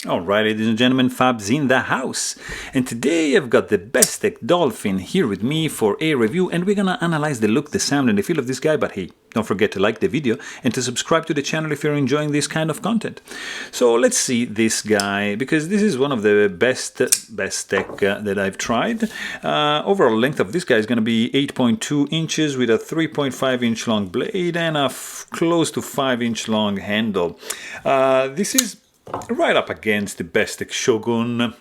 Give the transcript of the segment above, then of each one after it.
Alright, ladies and gentlemen, Fab's in the house, and today I've got the Bestech Dolphin here with me for a review, and we're gonna analyze the look, the sound, and the feel of this guy. But hey, don't forget to like the video and to subscribe to the channel if you're enjoying this kind of content. So let's see this guy, because this is one of the best Bestech that I've tried. Overall length of this guy is gonna be 8.2 inches with a 3.5 inch long blade and a close to 5 inch long handle. This is right up against the Bestech Shogun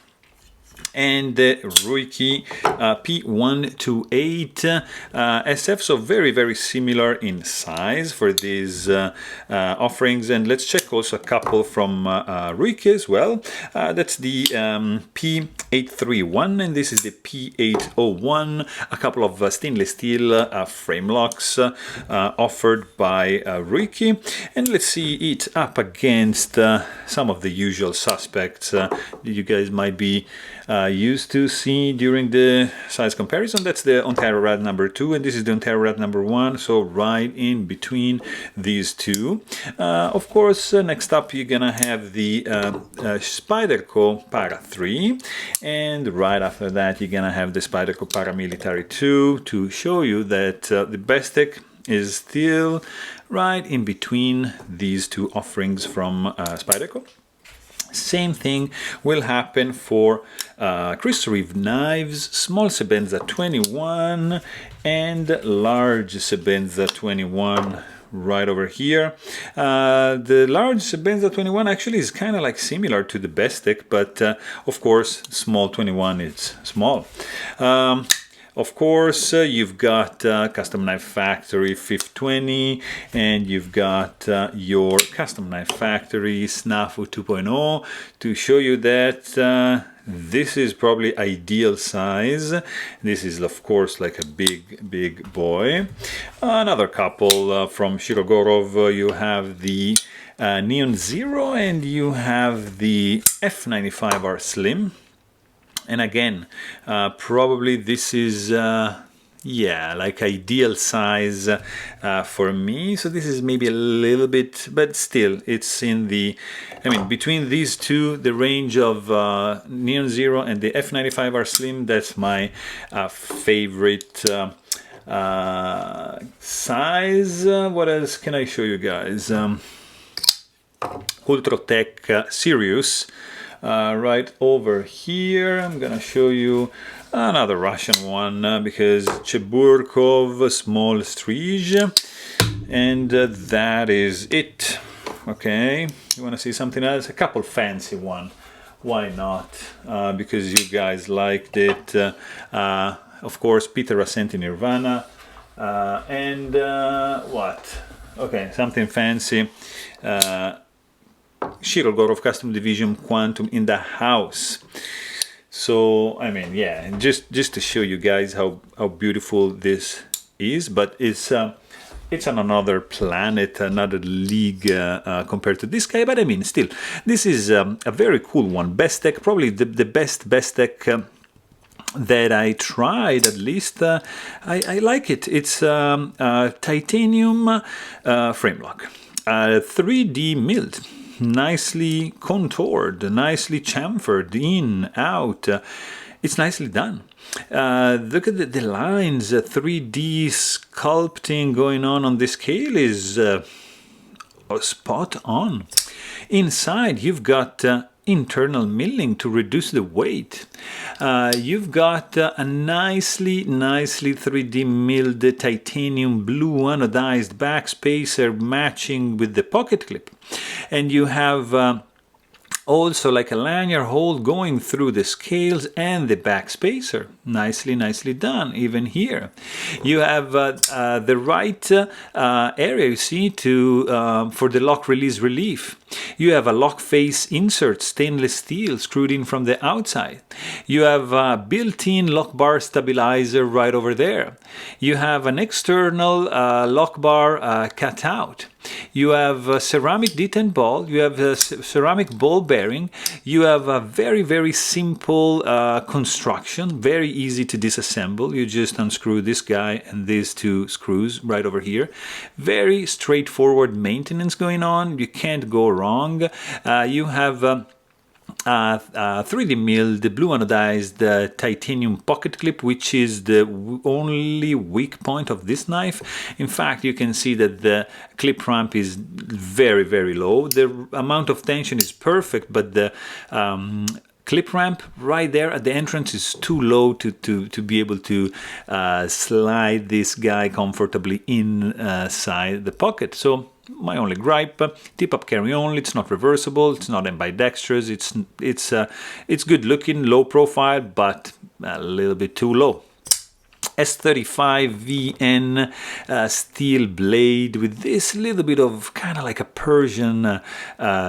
and the Ruiki P128 SF, so very similar in size for these offerings. And let's check also a couple from Ruiki as well. That's the P831 and this is the P801, a couple of stainless steel frame locks offered by Ruiki. And let's see it up against some of the usual suspects you guys might be used to see during the size comparison. That's the Ontario Rat number 2 and this is the Ontario Rat number 1, so right in between these two. Of course, next up you're gonna have the Spyderco Para 3, and right after that you're gonna have the Spyderco Paramilitary 2 to show you that the Bestech is still right in between these two offerings from Spyderco. Same thing will happen for Crystal Reef knives, small Sebenza 21 and large Sebenza 21 right over here. The large Sebenza 21 actually is kind of like similar to the Bestech, but of course small 21 is small. Of course, you've got Custom Knife Factory 520 and you've got your Custom Knife Factory Snafu 2.0 to show you that this is probably ideal size. This is of course like a big boy. Another couple from Shirogorov, you have the Neon Zero and you have the F95R Slim. And again, probably this is, yeah, like ideal size for me. So this is maybe a little bit, but still, it's in the, I mean, between these two, the range of Neon Zero and the F95R Slim, that's my favorite size. What else can I show you guys? Ultratech Sirius. Right over here, I'm gonna show you another Russian one because Cheburkov Small Strige, and that is it. Okay, you want to see something else? A couple fancy one. Why not? Because you guys liked it. Of course, Peter Ascenti Nirvana, and what? Okay, something fancy. Shirogorov Custom Division Quantum in the house. So I mean, yeah, just to show you guys how beautiful this is, but it's on another planet, another league compared to this guy. But I mean, still, this is a very cool one. Bestech, probably the best Bestech that I tried, at least. I like it. It's titanium frame lock, 3D milled, nicely contoured, nicely chamfered in, out. It's nicely done. Look at the lines, 3D sculpting going on this scale is spot on. Inside you've got internal milling to reduce the weight. You've got a nicely 3D milled titanium blue anodized backspacer matching with the pocket clip, and you have also like a lanyard hole going through the scales and the backspacer. Nicely done. Even here you have the right area, you see, to for the lock release relief. You have a lock face insert, stainless steel, screwed in from the outside. You have a built-in lock bar stabilizer right over there. You have an external lock bar cut out. You have a ceramic detent ball. You have a ceramic ball bearing. You have a very simple construction, very easy to disassemble. You just unscrew this guy and these two screws right over here. Very straightforward maintenance going on. You can't go wrong. You have 3D milled blue anodized titanium pocket clip, which is the only weak point of this knife. In fact, you can see that the clip ramp is very, very low. The amount of tension is perfect, but the clip ramp right there at the entrance is too low to be able to slide this guy comfortably inside the pocket. So my only gripe: tip up carry only. It's not reversible. It's not ambidextrous. It's good looking, low profile, but a little bit too low. S35VN steel blade with this little bit of kind of like a Persian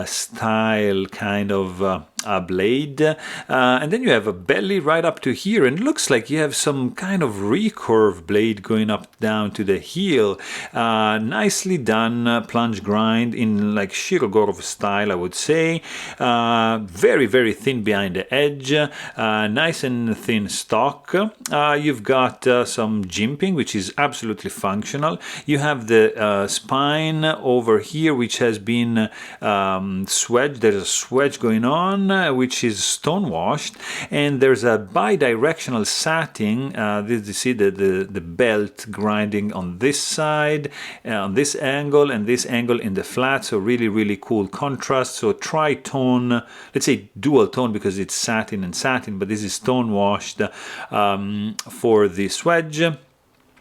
style kind of blade, and then you have a belly right up to here, and it looks like you have some kind of recurve blade going up down to the heel. Nicely done plunge grind in like Shirogorov style, I would say. Very, very thin behind the edge, nice and thin stock. You've got some jimping, which is absolutely functional. You have the spine over here, which has been swedged. There's a swedge going on, which is stone washed, and there's a bi-directional satin. This, you see the belt grinding on this side, on this angle, and this angle in the flat. So really, really cool contrast. So tritone, let's say dual tone, because it's satin and satin, but this is stone washed for the swedge.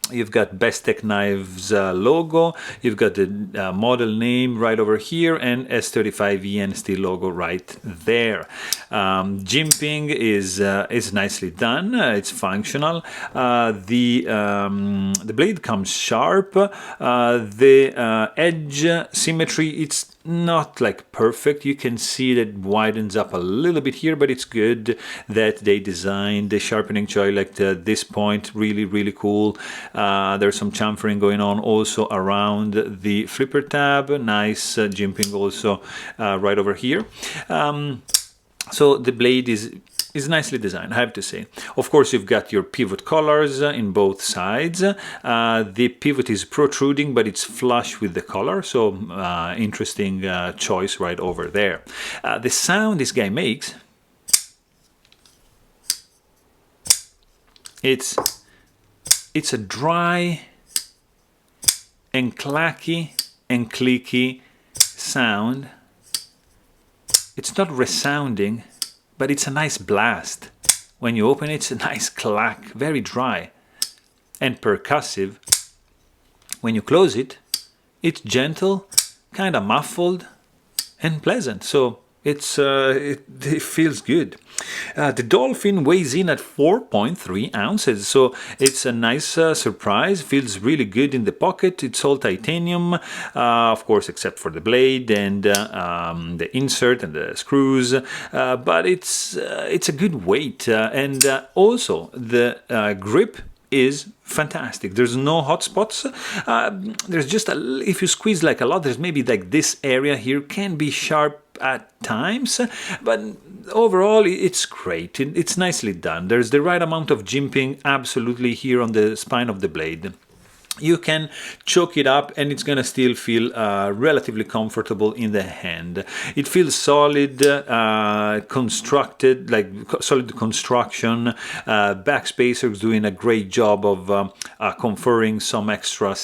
You've got Bestech Knives logo, you've got the model name right over here, and S35VN steel logo right there. Jimping is nicely done, it's functional. The blade comes sharp, the edge symmetry, it's not like perfect. You can see that it widens up a little bit here, but it's good that they designed the sharpening choy like this point. Really, really cool. There's some chamfering going on also around the flipper tab. Nice jimping also right over here. So the blade is nicely designed, I have to say. Of course, you've got your pivot collars in both sides. The pivot is protruding, but it's flush with the collar, so interesting choice right over there. The sound this guy makes, it's a dry and clacky and clicky sound. It's not resounding, but it's a nice blast. When you open it, it's a nice clack, very dry and percussive. When you close it, it's gentle, kind of muffled and pleasant. So it feels good. The Dolphin weighs in at 4.3 ounces, so it's a nice surprise. Feels really good in the pocket. It's all titanium, of course, except for the blade and the insert and the screws. But it's a good weight, and also the grip is fantastic. There's no hot spots. There's just if you squeeze like a lot, there's maybe like this area here can be sharp at times, but overall it's great. It's nicely done. There's the right amount of jimping absolutely here on the spine of the blade. You can choke it up and it's gonna still feel relatively comfortable in the hand. It feels solid, constructed, like solid construction. Backspacer is doing a great job of conferring some extra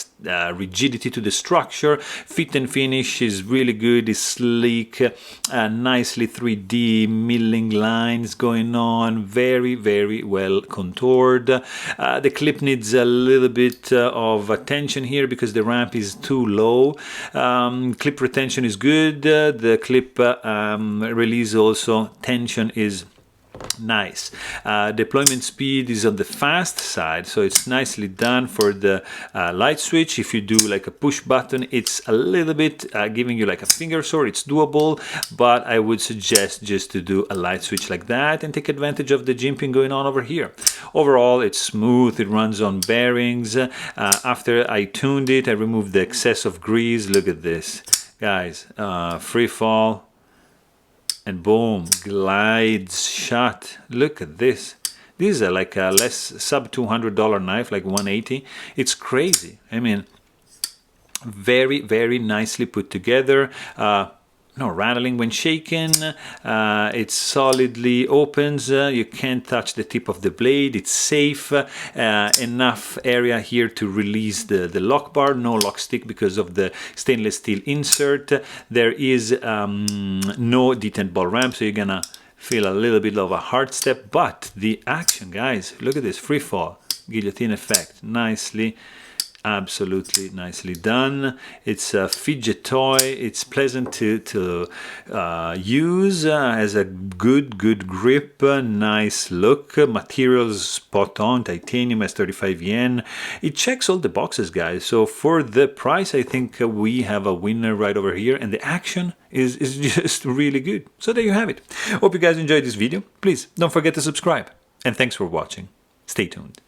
rigidity to the structure. Fit and finish is really good, it's sleek, nicely 3D milling lines going on, very, very well contoured. The clip needs a little bit of attention here because the ramp is too low. Clip retention is good. The clip release also tension is nice. Deployment speed is on the fast side, so it's nicely done for the light switch. If you do like a push button, it's a little bit giving you like a finger sore. It's doable, but I would suggest just to do a light switch like that and take advantage of the jimping going on over here. Overall, it's smooth. It runs on bearings. After I tuned it, I removed the excess of grease. Look at this, guys. Free fall. And boom, glides shut. Look at this. These are like a less sub $200 knife, like 180. It's crazy. I mean, very, very nicely put together. no rattling when shaken. It solidly opens. You can't touch the tip of the blade. It's safe. Enough area here to release the lock bar. No lock stick because of the stainless steel insert. There is no detent ball ramp, so you're gonna feel a little bit of a hard step. But the action, guys, look at this free fall, guillotine effect, nicely. Absolutely nicely done. It's a fidget toy. It's pleasant to use. Has a good grip. Nice look. Materials spot on. Titanium, S35 yen. It checks all the boxes, guys. So for the price, I think we have a winner right over here. And the action is just really good. So there you have it. Hope you guys enjoyed this video. Please don't forget to subscribe. And thanks for watching. Stay tuned.